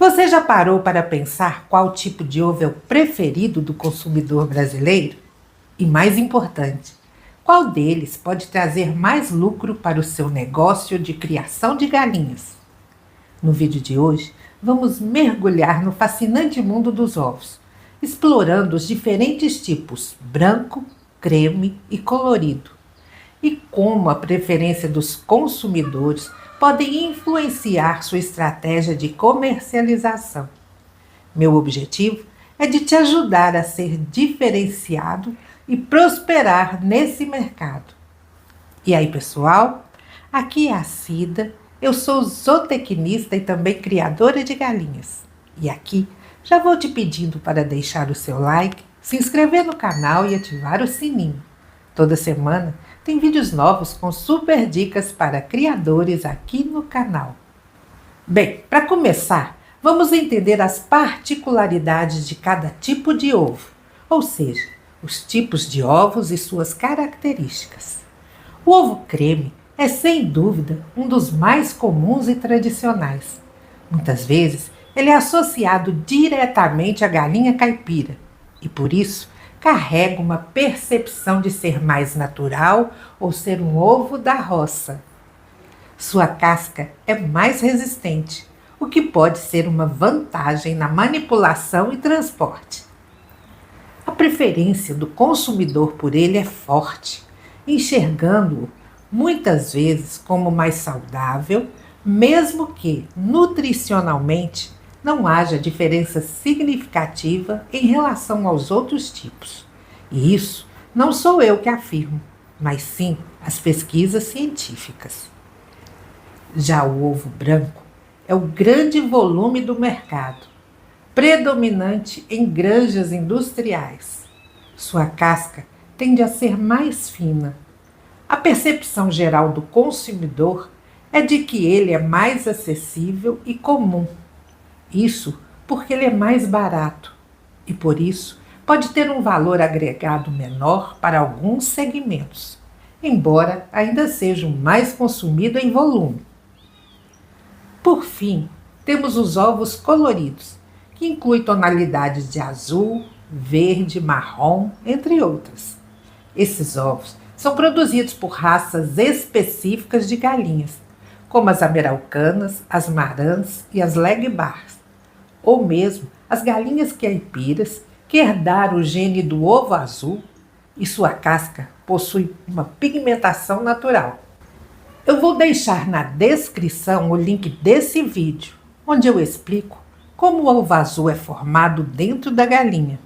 Você já parou para pensar qual tipo de ovo é o preferido do consumidor brasileiro? E mais importante, qual deles pode trazer mais lucro para o seu negócio de criação de galinhas? No vídeo de hoje, vamos mergulhar no fascinante mundo dos ovos, explorando os diferentes tipos branco, creme e colorido, e como a preferência dos consumidores podem influenciar sua estratégia de comercialização. Meu objetivo é de te ajudar a ser diferenciado e prosperar nesse mercado. E aí, pessoal? Aqui é a Cida, eu sou zootecnista e também criadora de galinhas. E aqui já vou te pedindo para deixar o seu like, se inscrever no canal e ativar o sininho. Toda semana tem vídeos novos com super dicas para criadores aqui no canal. Bem, para começar, vamos entender as particularidades de cada tipo de ovo, ou seja, os tipos de ovos e suas características. O ovo creme é sem dúvida um dos mais comuns e tradicionais. Muitas vezes ele é associado diretamente à galinha caipira e por isso carrega uma percepção de ser mais natural ou ser um ovo da roça. Sua casca é mais resistente, o que pode ser uma vantagem na manipulação e transporte. A preferência do consumidor por ele é forte, enxergando-o muitas vezes como mais saudável, mesmo que nutricionalmente não haja diferença significativa em relação aos outros tipos. E isso não sou eu que afirmo, mas sim as pesquisas científicas. Já o ovo branco é o grande volume do mercado, predominante em granjas industriais. Sua casca tende a ser mais fina. A percepção geral do consumidor é de que ele é mais acessível e comum. Isso porque ele é mais barato e, por isso, pode ter um valor agregado menor para alguns segmentos, embora ainda seja o mais consumido em volume. Por fim, temos os ovos coloridos, que incluem tonalidades de azul, verde, marrom, entre outras. Esses ovos são produzidos por raças específicas de galinhas, como as americanas, as marãs e as legbars, ou mesmo as galinhas caipiras, que herdaram o gene do ovo azul e sua casca possui uma pigmentação natural. Eu vou deixar na descrição o link desse vídeo, onde eu explico como o ovo azul é formado dentro da galinha.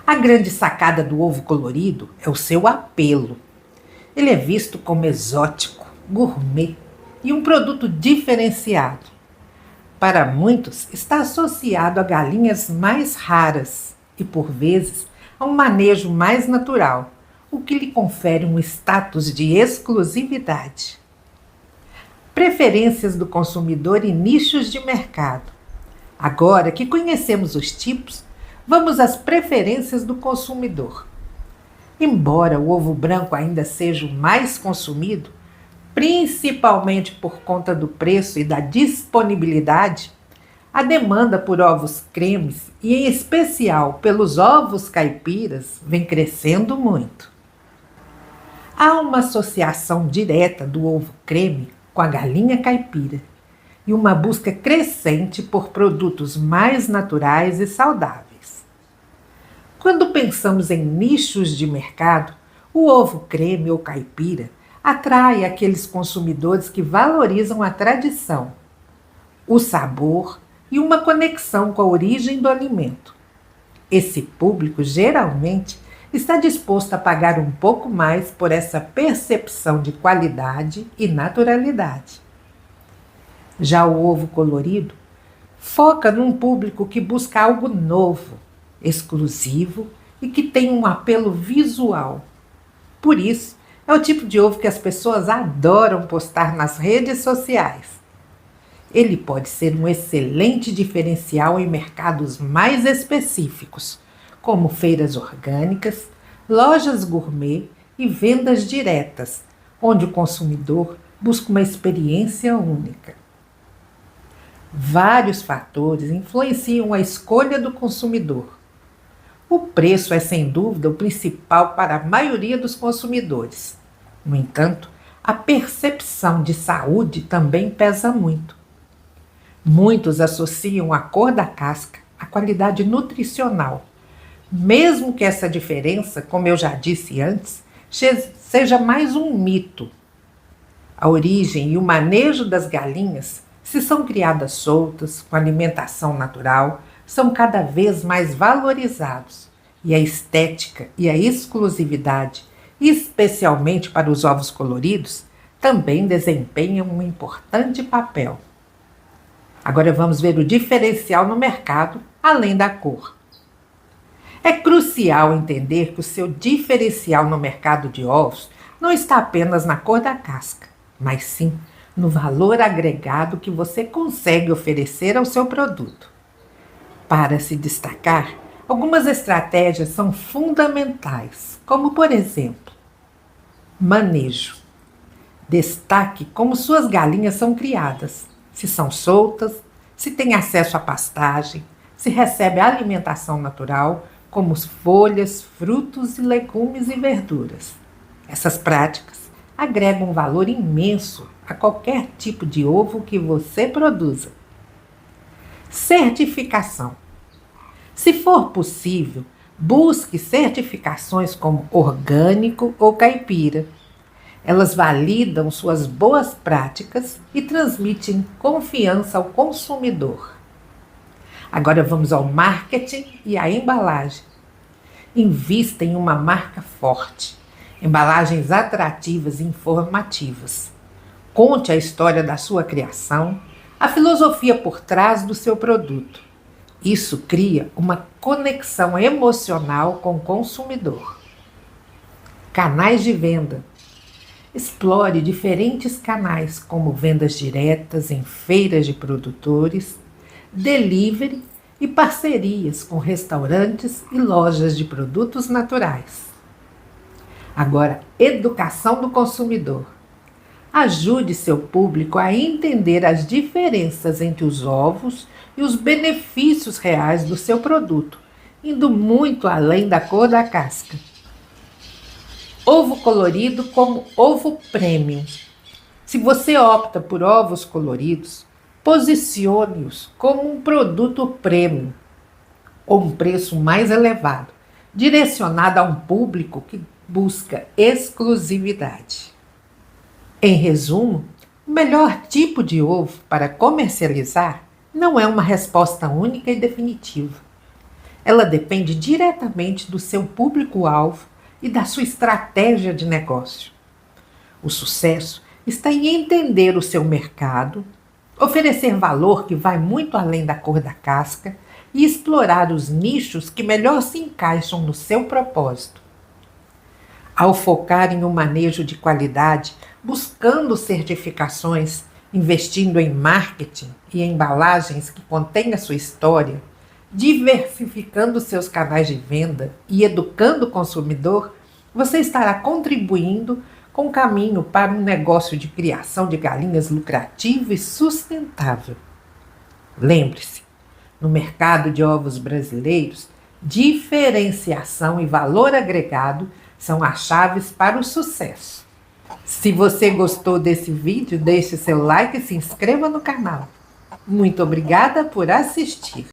A grande sacada do ovo colorido é o seu apelo. Ele é visto como exótico, gourmet e um produto diferenciado. Para muitos, está associado a galinhas mais raras e, por vezes, a um manejo mais natural, o que lhe confere um status de exclusividade. Preferências do consumidor e nichos de mercado. Agora que conhecemos os tipos, vamos às preferências do consumidor. Embora o ovo branco ainda seja o mais consumido, principalmente por conta do preço e da disponibilidade, a demanda por ovos cremes, e em especial pelos ovos caipiras, vem crescendo muito. Há uma associação direta do ovo creme com a galinha caipira e uma busca crescente por produtos mais naturais e saudáveis. Quando pensamos em nichos de mercado, o ovo creme ou caipira atrai aqueles consumidores que valorizam a tradição, o sabor e uma conexão com a origem do alimento. Esse público geralmente está disposto a pagar um pouco mais por essa percepção de qualidade e naturalidade. Já o ovo colorido foca num público que busca algo novo, exclusivo e que tem um apelo visual. Por isso, é o tipo de ovo que as pessoas adoram postar nas redes sociais. Ele pode ser um excelente diferencial em mercados mais específicos, como feiras orgânicas, lojas gourmet e vendas diretas, onde o consumidor busca uma experiência única. Vários fatores influenciam a escolha do consumidor. O preço é, sem dúvida, o principal para a maioria dos consumidores. No entanto, a percepção de saúde também pesa muito. Muitos associam a cor da casca à qualidade nutricional, mesmo que essa diferença, como eu já disse antes, seja mais um mito. A origem e o manejo das galinhas, se são criadas soltas, com alimentação natural, são cada vez mais valorizados. E a estética e a exclusividade, especialmente para os ovos coloridos, também desempenham um importante papel. Agora vamos ver o diferencial no mercado, além da cor. É crucial entender que o seu diferencial no mercado de ovos não está apenas na cor da casca, mas sim no valor agregado que você consegue oferecer ao seu produto. Para se destacar, algumas estratégias são fundamentais, como por exemplo, manejo. Destaque como suas galinhas são criadas, se são soltas, se têm acesso à pastagem, se recebe alimentação natural, como folhas, frutos e legumes e verduras. Essas práticas agregam um valor imenso a qualquer tipo de ovo que você produza. Certificação. Se for possível, busque certificações como orgânico ou caipira. Elas validam suas boas práticas e transmitem confiança ao consumidor. Agora vamos ao marketing e à embalagem. Invista em uma marca forte, embalagens atrativas e informativas. Conte a história da sua criação, a filosofia por trás do seu produto. Isso cria uma conexão emocional com o consumidor. Canais de venda. Explore diferentes canais, como vendas diretas em feiras de produtores, delivery e parcerias com restaurantes e lojas de produtos naturais. Agora, educação do consumidor. Ajude seu público a entender as diferenças entre os ovos e os benefícios reais do seu produto, indo muito além da cor da casca. Ovo colorido como ovo premium. Se você opta por ovos coloridos, posicione-os como um produto premium ou um preço mais elevado, direcionado a um público que busca exclusividade. Em resumo, o melhor tipo de ovo para comercializar não é uma resposta única e definitiva. Ela depende diretamente do seu público-alvo e da sua estratégia de negócio. O sucesso está em entender o seu mercado, oferecer valor que vai muito além da cor da casca e explorar os nichos que melhor se encaixam no seu propósito. Ao focar em um manejo de qualidade, buscando certificações, investindo em marketing e em embalagens que contêm a sua história, diversificando seus canais de venda e educando o consumidor, você estará contribuindo com o caminho para um negócio de criação de galinhas lucrativo e sustentável. Lembre-se, no mercado de ovos brasileiros, diferenciação e valor agregado são as chaves para o sucesso. Se você gostou desse vídeo, deixe seu like e se inscreva no canal. Muito obrigada por assistir.